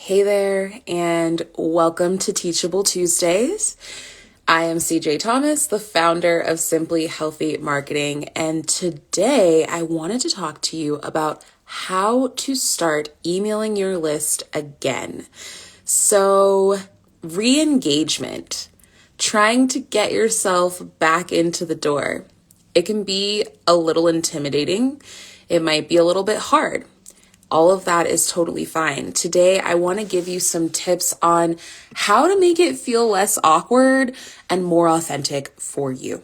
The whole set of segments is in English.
Hey there, and welcome to Teachable Tuesdays. I am CJ Thomas, the founder of Simply Healthy Marketing, and today I wanted to talk to you about how to start emailing your list again. So, re-engagement, trying to get yourself back into the door. It can be a little intimidating. It might be a little bit hard. All of that is totally fine. Today, I want to give you some tips on how to make it feel less awkward and more authentic for you.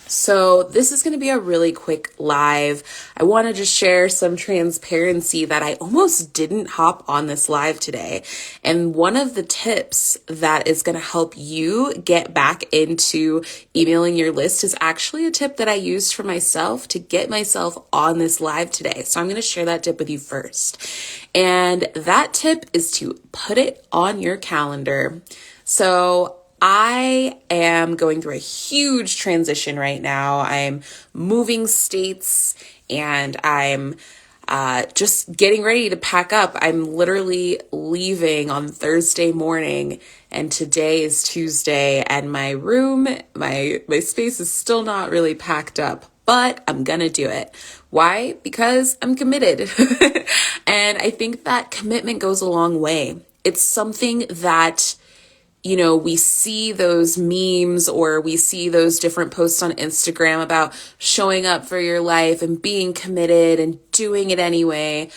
So this is going to be a really quick live. I want to just share some transparency that I almost didn't hop on this live today. And one of the tips that is going to help you get back into emailing your list is actually a tip that I used for myself to get myself on this live today. So I'm going to share that tip with you first. And that tip is to put it on your calendar. So I am going through a huge transition right now. I'm moving states and I'm just getting ready to pack up. I'm literally leaving on Thursday morning, and today is Tuesday, and my room, my space is still not really packed up, but I'm gonna do it. Why? Because I'm committed. And I think that commitment goes a long way. It's something that we see those memes or we see those different posts on Instagram about showing up for your life and being committed and doing it anyway.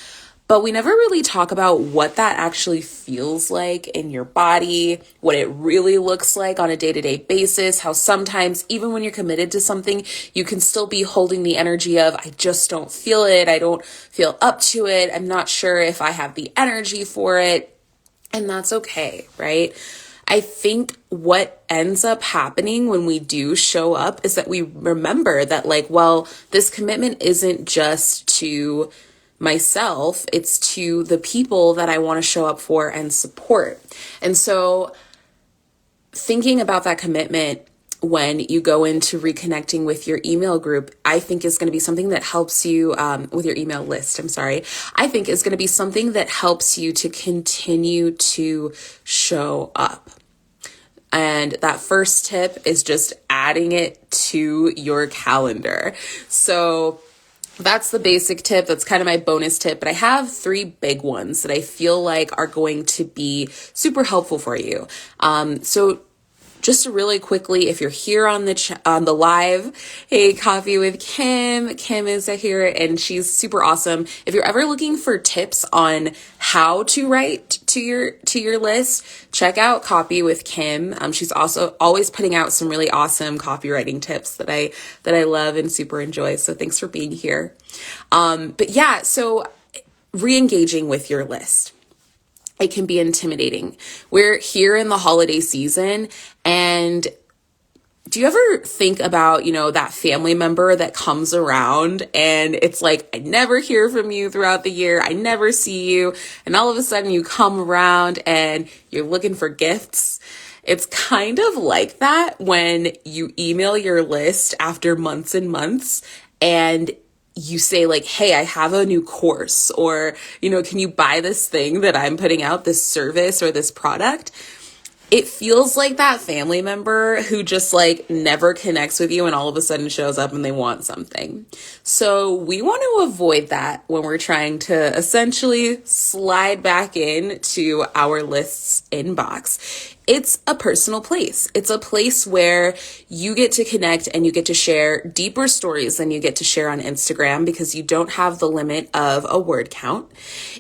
But we never really talk about what that actually feels like in your body, what it really looks like on a day-to-day basis, how sometimes even when you're committed to something, you can still be holding the energy of, I just don't feel it. I don't feel up to it. I'm not sure if I have the energy for it. And that's okay, right? I think what ends up happening when we do show up is that we remember that this commitment isn't just to myself, it's to the people that I want to show up for and support. And so thinking about that commitment when you go into reconnecting with your email group, I think is going to be something that helps you with your email list. I think is going to be something that helps you to continue to show up. And that first tip is just adding it to your calendar. So that's the basic tip. That's kind of my bonus tip, but I have 3 big ones that I feel like are going to be super helpful for you. So just really quickly, if you're here on the live, hey, Coffee with Kim. Kim is here and she's super awesome. If you're ever looking for tips on how to write to your list, check out Copy with Kim. She's also always putting out some really awesome copywriting tips that I love and super enjoy. So thanks for being here. But yeah, so re-engaging with your list. It can be intimidating. We're here in the holiday season, and do you ever think about, that family member that comes around and it's like, I never hear from you throughout the year. I never see you. And all of a sudden you come around and you're looking for gifts. It's kind of like that when you email your list after months and months and you say hey, I have a new course, or, can you buy this thing that I'm putting out, this service or this product? It feels like that family member who just never connects with you and all of a sudden shows up and they want something. So we want to avoid that when we're trying to essentially slide back into our list's inbox. It's a personal place. It's a place where you get to connect and you get to share deeper stories than you get to share on Instagram because you don't have the limit of a word count.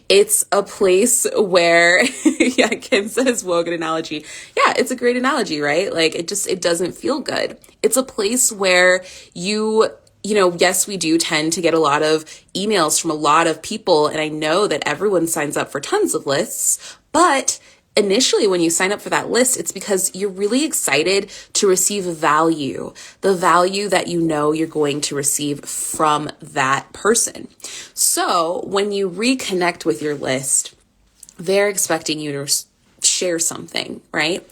It's a place where, yeah, Kim says, whoa, good analogy. Yeah, it's a great analogy, right? It doesn't feel good. It's a place where yes, we do tend to get a lot of emails from a lot of people. And I know that everyone signs up for tons of lists, but initially, when you sign up for that list, it's because you're really excited to receive value, the value that you're going to receive from that person. So when you reconnect with your list, they're expecting you to share something, right?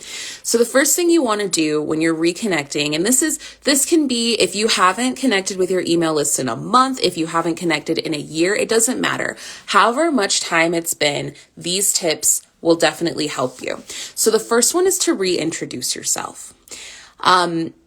So the first thing you want to do when you're reconnecting, and this can be if you haven't connected with your email list in a month, if you haven't connected in a year, it doesn't matter. However much time it's been, these tips will definitely help you. So the first one is to reintroduce yourself.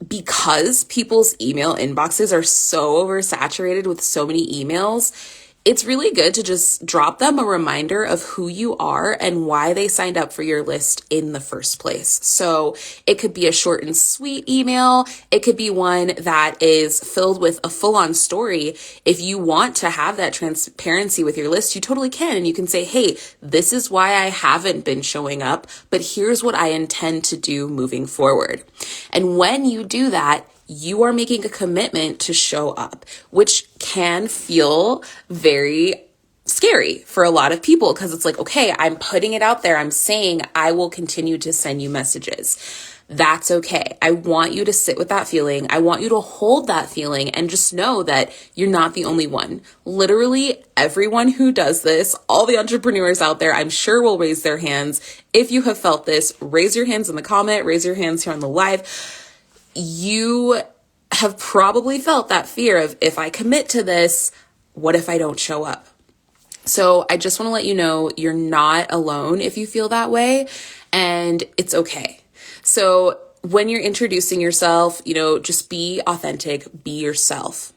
Because people's email inboxes are so oversaturated with so many emails, it's really good to just drop them a reminder of who you are and why they signed up for your list in the first place. So it could be a short and sweet email. It could be one that is filled with a full-on story. If you want to have that transparency with your list, you totally can. And you can say, hey, this is why I haven't been showing up, but here's what I intend to do moving forward. And when you do that, you are making a commitment to show up, which can feel very scary for a lot of people because it's like, okay, I'm putting it out there. I'm saying I will continue to send you messages. That's okay. I want you to sit with that feeling. I want you to hold that feeling and just know that you're not the only one. Literally everyone who does this, all the entrepreneurs out there, I'm sure will raise their hands. If you have felt this, raise your hands in the comment, raise your hands here on the live. You have probably felt that fear of, if I commit to this, what if I don't show up? So I just want to let you know you're not alone if you feel that way, and it's okay. So when you're introducing yourself, just be authentic, be yourself.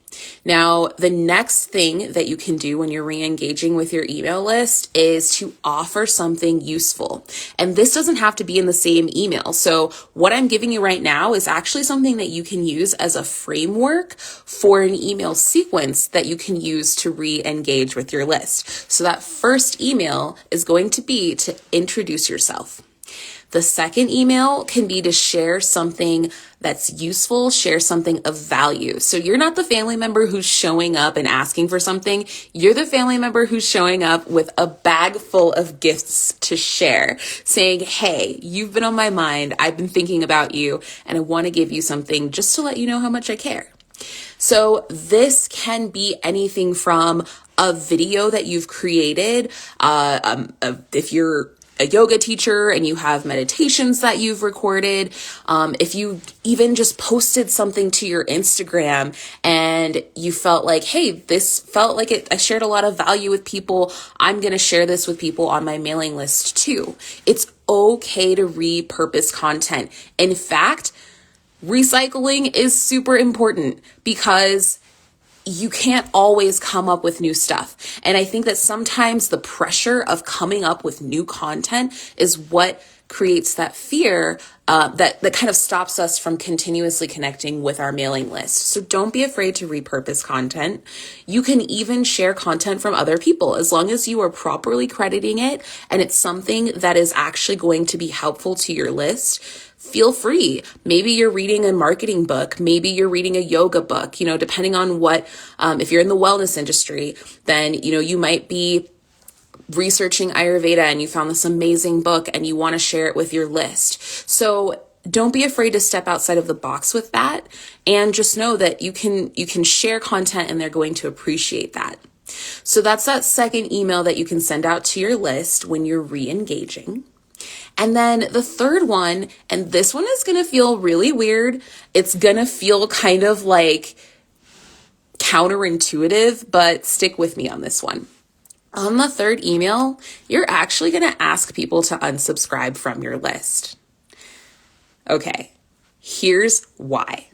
Now, the next thing that you can do when you're re-engaging with your email list is to offer something useful. And this doesn't have to be in the same email. So what I'm giving you right now is actually something that you can use as a framework for an email sequence that you can use to re-engage with your list. So that first email is going to be to introduce yourself. The second email can be to share something that's useful, share something of value. So you're not the family member who's showing up and asking for something. You're the family member who's showing up with a bag full of gifts to share, saying, hey, you've been on my mind. I've been thinking about you, and I want to give you something just to let you know how much I care. So this can be anything from a video that you've created. If you're a yoga teacher and you have meditations that you've recorded, if you even just posted something to your Instagram and you felt like, hey, this felt like I shared a lot of value with people, I'm going to share this with people on my mailing list too. It's okay to repurpose content. In fact, recycling is super important because you can't always come up with new stuff. And I think that sometimes the pressure of coming up with new content is what creates that fear that kind of stops us from continuously connecting with our mailing list. So don't be afraid to repurpose content. You can even share content from other people as long as you are properly crediting it and it's something that is actually going to be helpful to your list. Feel free. Maybe you're reading a marketing book. Maybe you're reading a yoga book, depending on what, if you're in the wellness industry, then, you might be researching Ayurveda and you found this amazing book and you want to share it with your list. So don't be afraid to step outside of the box with that. And just know that you can share content and they're going to appreciate that. So that's that second email that you can send out to your list when you're re-engaging. And then the third one, and this one is going to feel really weird. It's going to feel kind of like counterintuitive, but stick with me on this one. On the third email, you're actually going to ask people to unsubscribe from your list. Okay, here's why.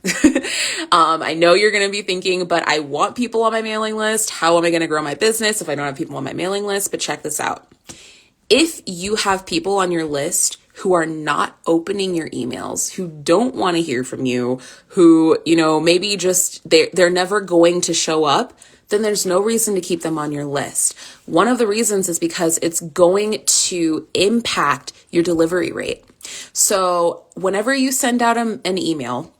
I know you're going to be thinking, but I want people on my mailing list. How am I going to grow my business if I don't have people on my mailing list? But check this out. If you have people on your list who are not opening your emails, who don't want to hear from you, who, maybe just they're never going to show up, then there's no reason to keep them on your list. One of the reasons is because it's going to impact your delivery rate. So whenever you send out an email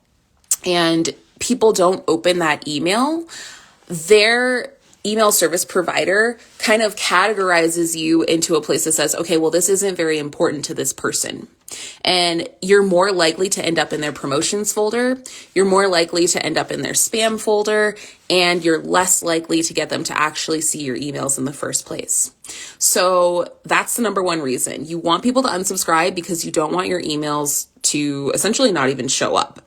and people don't open that email, their email service provider kind of categorizes you into a place that says, okay, well, this isn't very important to this person. And you're more likely to end up in their promotions folder. You're more likely to end up in their spam folder, and you're less likely to get them to actually see your emails in the first place. So that's the number one reason. You want people to unsubscribe because you don't want your emails to essentially not even show up.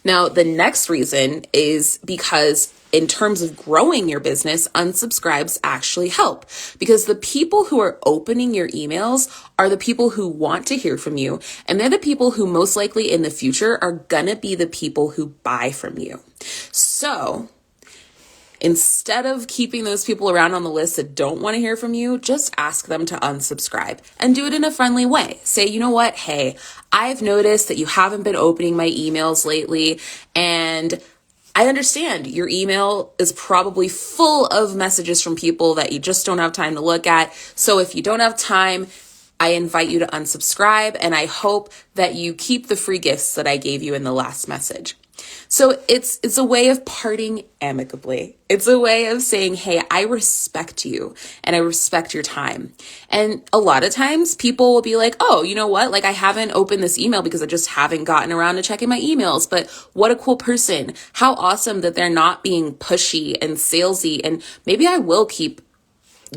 Now, the next reason is because in terms of growing your business, unsubscribes actually help, because the people who are opening your emails are the people who want to hear from you. And they're the people who most likely in the future are gonna be the people who buy from you. So instead of keeping those people around on the list that don't want to hear from you, just ask them to unsubscribe and do it in a friendly way. Say, you know what? Hey, I've noticed that you haven't been opening my emails lately, and I understand your email is probably full of messages from people that you just don't have time to look at. So if you don't have time, I invite you to unsubscribe, and I hope that you keep the free gifts that I gave you in the last message. So it's a way of parting amicably. It's a way of saying, hey, I respect you and I respect your time. And a lot of times people will be like, oh, you know what? Like, I haven't opened this email because I just haven't gotten around to checking my emails. But what a cool person. How awesome that they're not being pushy and salesy. And maybe I will keep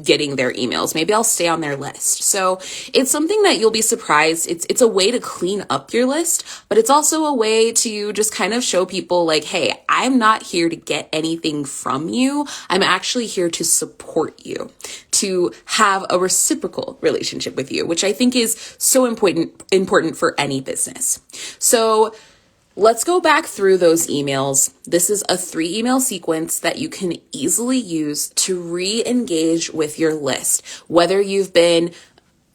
getting their emails. Maybe I'll stay on their list. So it's something that you'll be surprised. It's a way to clean up your list, but it's also a way to just kind of show people like, hey, I'm not here to get anything from you. I'm actually here to support you, to have a reciprocal relationship with you, which I think is so important for any business. So let's go back through those emails. This is a 3 email sequence that you can easily use to re-engage with your list, whether you've been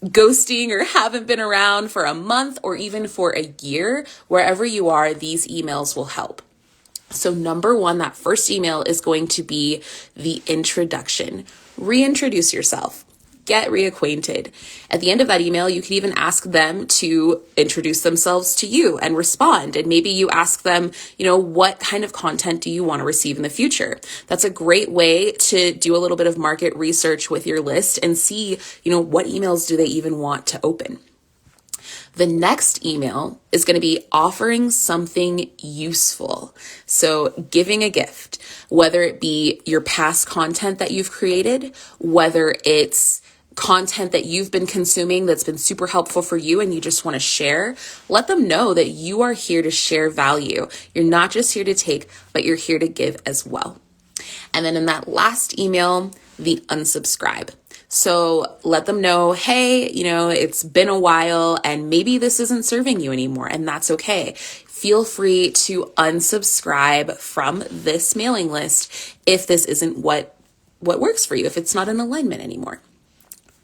ghosting or haven't been around for a month or even for a year. Wherever you are, these emails will help. So number 1, that first email is going to be the introduction. Reintroduce yourself. Get reacquainted. At the end of that email, you can even ask them to introduce themselves to you and respond. And maybe you ask them, what kind of content do you want to receive in the future? That's a great way to do a little bit of market research with your list and see, what emails do they even want to open. The next email is going to be offering something useful. So giving a gift, whether it be your past content that you've created, whether it's content that you've been consuming that's been super helpful for you and you just want to share, let them know that you are here to share value. You're not just here to take, but you're here to give as well. And then in that last email, the unsubscribe. So let them know, hey, it's been a while and maybe this isn't serving you anymore, and that's okay. Feel free to unsubscribe from this mailing list if this isn't what works for you, if it's not in alignment anymore.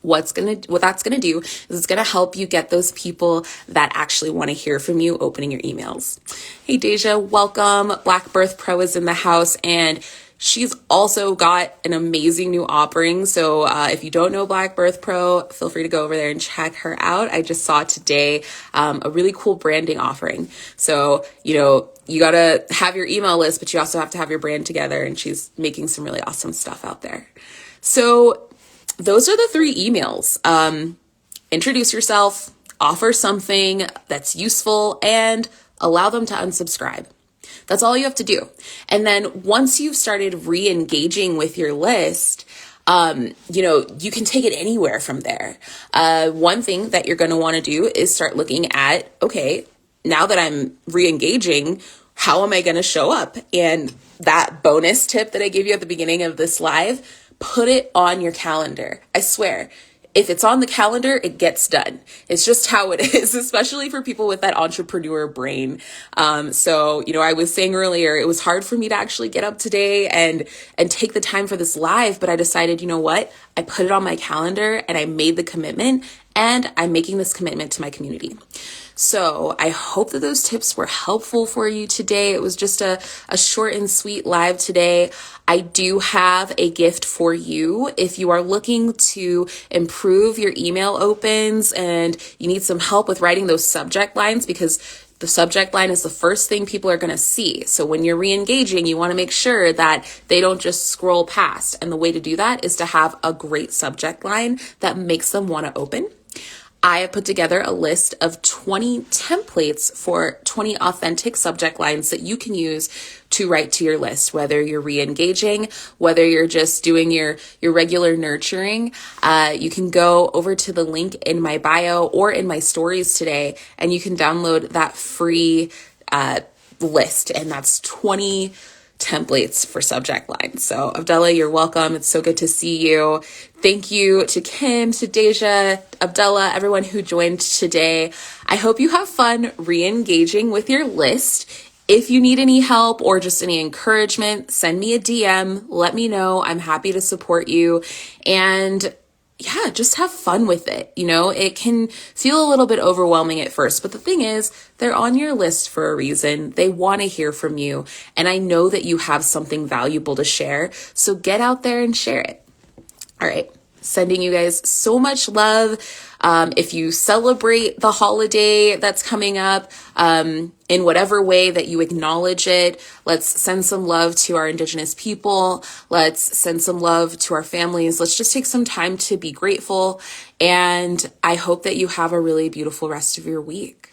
What that's gonna do is it's gonna help you get those people that actually want to hear from you opening your emails. Hey Deja, welcome. Black Birth Pro is in the house, and she's also got an amazing new offering. So if you don't know Black Birth Pro, feel free to go over there and check her out. I just saw today a really cool branding offering. So, you got to have your email list, but you also have to have your brand together. And she's making some really awesome stuff out there. So those are the 3 emails. Introduce yourself, offer something that's useful, and allow them to unsubscribe. That's all you have to do. And then once you've started re-engaging with your list, you can take it anywhere from there. One thing that you're going to want to do is start looking at, okay, now that I'm re-engaging, how am I going to show up? And that bonus tip that I gave you at the beginning of this live, put it on your calendar. I swear, if it's on the calendar, it gets done. It's just how it is, especially for people with that entrepreneur brain. So I was saying earlier, it was hard for me to actually get up today and take the time for this live, but I decided, I put it on my calendar and I made the commitment, and I'm making this commitment to my community. So I hope that those tips were helpful for you today. It was just a short and sweet live today. I do have a gift for you. If you are looking to improve your email opens and you need some help with writing those subject lines, because the subject line is the first thing people are going to see. So when you're re-engaging, you want to make sure that they don't just scroll past. And the way to do that is to have a great subject line that makes them want to open. I have put together a list of 20 templates for 20 authentic subject lines that you can use to write to your list, whether you're re-engaging, whether you're just doing your regular nurturing. You can go over to the link in my bio or in my stories today, and you can download that free list, and that's 20 templates for subject lines. So Abdullah, you're welcome. It's so good to see you. Thank you to Kim, to Deja, Abdullah, everyone who joined today. I hope you have fun re-engaging with your list. If you need any help or just any encouragement, send me a DM. Let me know. I'm happy to support you. And yeah, just have fun with it. You know, it can feel a little bit overwhelming at first, but the thing is, they're on your list for a reason. They want to hear from you. And I know that you have something valuable to share. So get out there and share it. All right. Sending you guys so much love. If you celebrate the holiday that's coming up, in whatever way that you acknowledge it, let's send some love to our Indigenous people. Let's send some love to our families. Let's just take some time to be grateful. And I hope that you have a really beautiful rest of your week.